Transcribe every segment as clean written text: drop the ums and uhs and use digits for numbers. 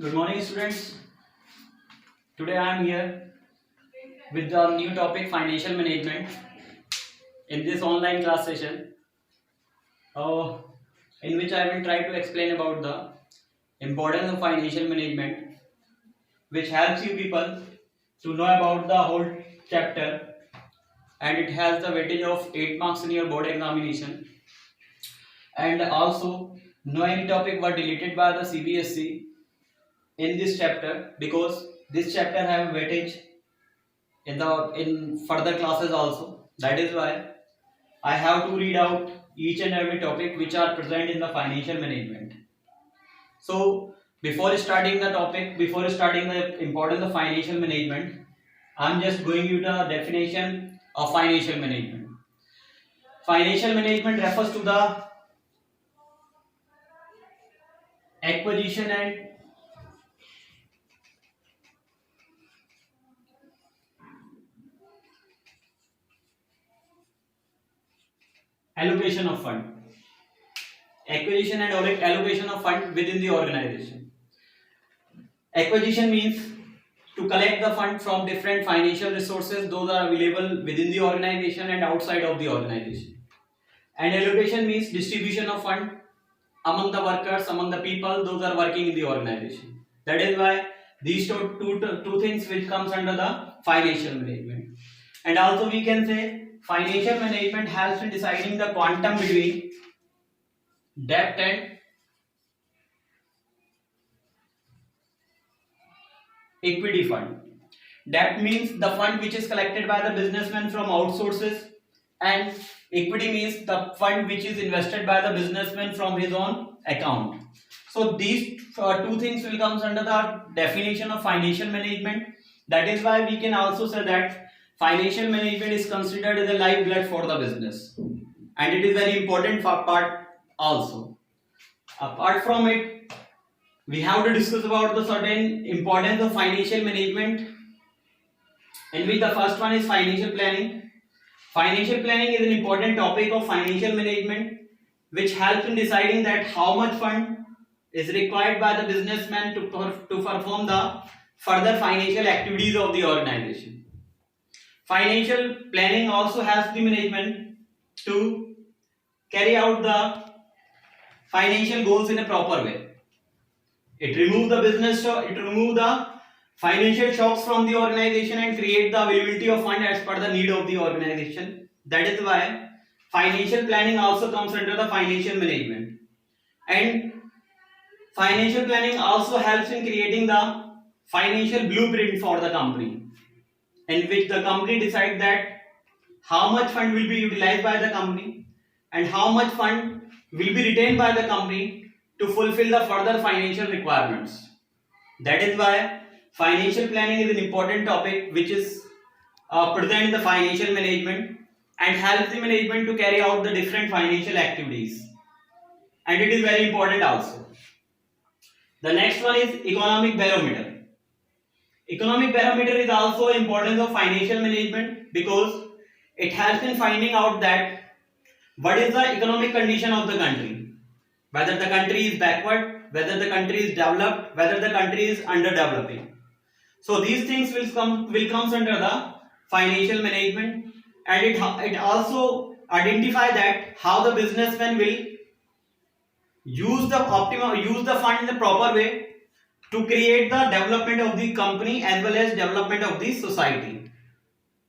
Good morning, students. Today I am here with the new topic financial management in this online class session, uh, in which I will try to explain about the importance of financial management, which helps you people to know about the whole chapter, and it has the weightage of 8 marks in your board examination. And also, no any topic were deleted by the CBSE in this chapter because this chapter have weightage in further classes also. That is why I have to read out each and every topic which are present in the financial management. So before starting the topic, before starting the importance of financial management, I am just going you the definition of financial management. Financial management refers to the acquisition and allocation of fund. Acquisition and allocation of fund within the organization. Acquisition means to collect the fund from different financial resources, those are available within the organization and outside of the organization. And allocation means distribution of fund among the workers, among the people, those are working in the organization. That is why these two things which comes under the financial management. And also we can say financial management helps in deciding the quantum between debt and equity fund. Debt means the fund which is collected by the businessman from outsources, and equity means the fund which is invested by the businessman from his own account. So these two things will come under the definition of financial management. That is why we can also say that financial management is considered as a lifeblood for the business, and it is very important for part also. Apart from it, we have to discuss about the certain importance of financial management, in which the first one is financial planning. Financial planning is an important topic of financial management which helps in deciding that how much fund is required by the businessman to perform the further financial activities of the organization. Financial planning also helps the management to carry out the financial goals in a proper way. It removes the financial shocks from the organization and create the availability of fund as per the need of the organization. That is why financial planning also comes under the financial management. And financial planning also helps in creating the financial blueprint for the company, in which the company decides that how much fund will be utilized by the company and how much fund will be retained by the company to fulfill the further financial requirements. That is why financial planning is an important topic which is present in the financial management and helps the management to carry out the different financial activities. And it is very important also. The next one is economic barometer. Economic barometer is also important of financial management because it helps in finding out that what is the economic condition of the country, whether the country is backward, whether the country is developed, whether the country is underdeveloping. So these things will come under the financial management, and it also identify that how the businessman will use the fund in the proper way to create the development of the company as well as development of the society.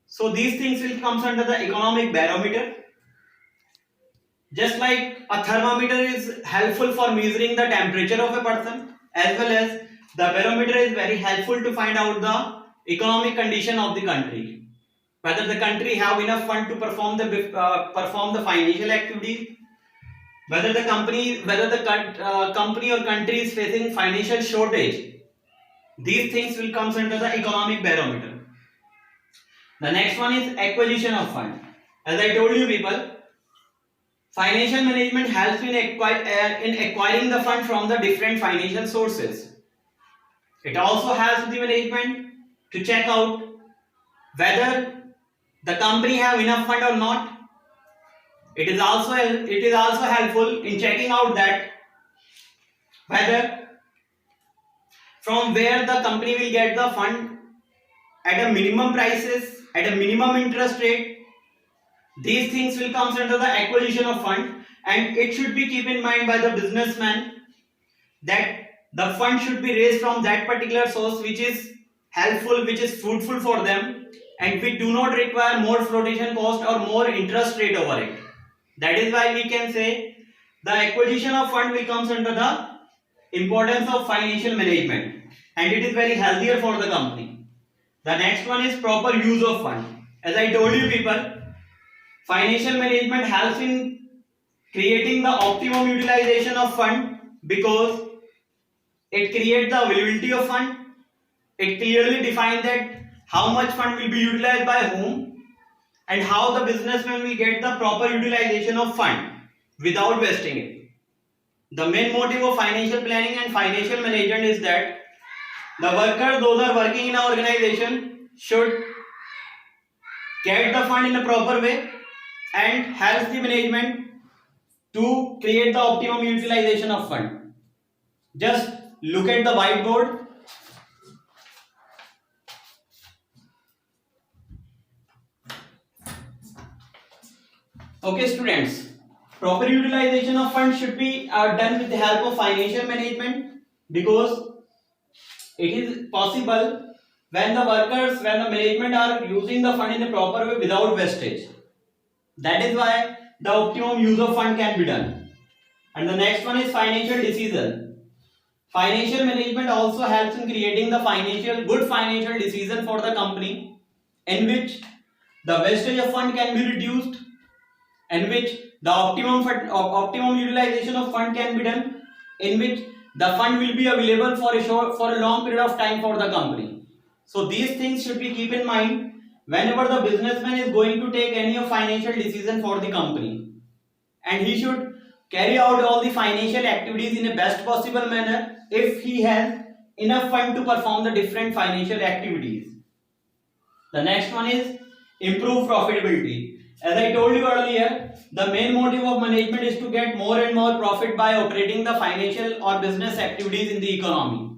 So these things will come under the economic barometer. Just like a thermometer is helpful for measuring the temperature of a person, as well as the barometer is very helpful to find out the economic condition of the country, whether the country have enough fund to perform the financial activity, whether the company or country is facing financial shortage. These things will come under the economic barometer. The next one is acquisition of fund. As I told you people, financial management helps in acquiring the fund from the different financial sources. It also helps the management to check out whether the company have enough fund or not. It is also helpful in checking out that whether from where the company will get the fund at a minimum prices, at a minimum interest rate. These things will come under the acquisition of fund, and it should be keep in mind by the businessman that the fund should be raised from that particular source which is helpful, which is fruitful for them, and we do not require more flotation cost or more interest rate over it. That is why we can say the acquisition of fund will comes under the importance of financial management, and it is very healthier for the company. The next one is proper use of fund. As I told you people, financial management helps in creating the optimum utilization of fund because it creates the availability of fund. It clearly defines that how much fund will be utilized by whom and how the businessman will get the proper utilization of fund without wasting it. The main motive of financial planning and financial management is that the workers, those are working in an organization, should get the fund in a proper way and helps the management to create the optimum utilization of fund. Just look at the whiteboard. Okay students, proper utilization of funds should be done with the help of financial management because it is possible when the workers, when the management are using the fund in a proper way without wastage. That is why the optimum use of fund can be done. And the next one is financial decision. Financial management also helps in creating the good financial decision for the company, in which the wastage of fund can be reduced, in which the optimum utilization of fund can be done, in which the fund will be available for a long period of time for the company. So these things should be keep in mind whenever the businessman is going to take any financial decision for the company, and he should carry out all the financial activities in a best possible manner if he has enough fund to perform the different financial activities. The next one is improve profitability. As I told you earlier, the main motive of management is to get more and more profit by operating the financial or business activities in the economy,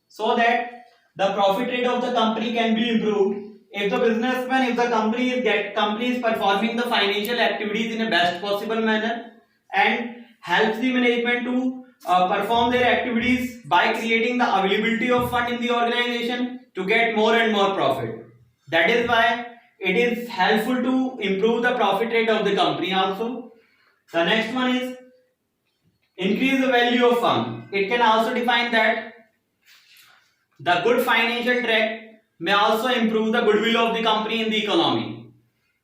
so that the profit rate of the company can be improved. If the businessman, if the company is performing the financial activities in a best possible manner and helps the management to perform their activities by creating the availability of fund in the organization to get more and more profit. That is why it is helpful to improve the profit rate of the company also. The next one is increase the value of firm. It can also define that the good financial track may also improve the goodwill of the company in the economy.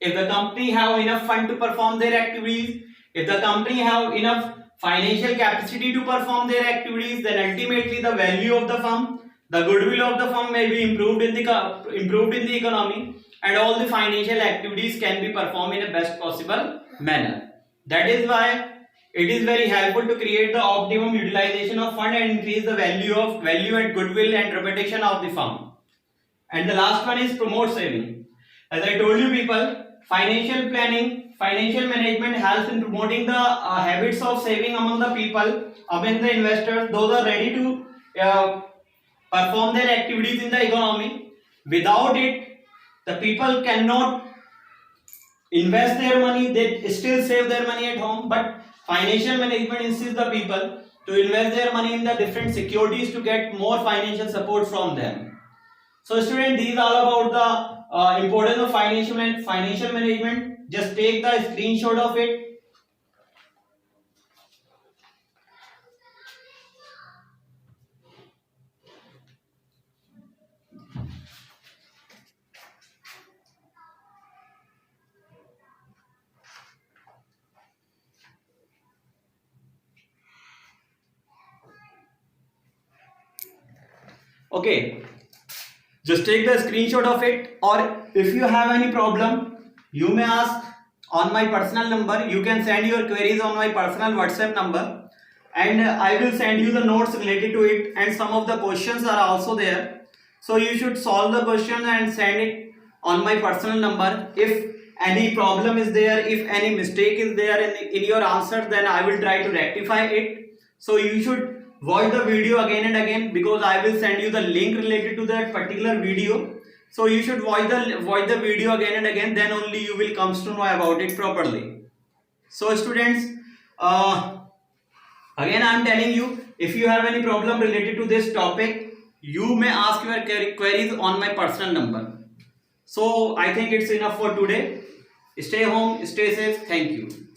If the company have enough fund to perform their activities, if the company have enough financial capacity to perform their activities, then ultimately the value of the firm, the goodwill of the firm may be improved in the economy, and all the financial activities can be performed in a best possible manner. That is why it is very helpful to create the optimum utilization of fund and increase the value and goodwill and reputation of the firm. And the last one is promote saving. As I told you people, financial planning, financial management helps in promoting the habits of saving among the people, among the investors, those are ready to perform their activities in the economy. Without it, the people cannot invest their money, they still save their money at home, but financial management insists the people to invest their money in the different securities to get more financial support from them. So students, these are about the importance of financial management. Just take the screenshot of it. Okay, just take the screenshot of it, or if you have any problem, you may ask on my personal number. You can send your queries on my personal WhatsApp number, and I will send you the notes related to it, and some of the questions are also there. So you should solve the question and send it on my personal number. If any problem is there, if any mistake is there in your answer, then I will try to rectify it. So you should watch the video again and again, because I will send you the link related to that particular video. So you should watch the video again and again, then only you will come to know about it properly. So students, again I am telling you, if you have any problem related to this topic, you may ask your queries on my personal number. So I think it's enough for today. Stay home, stay safe. Thank you.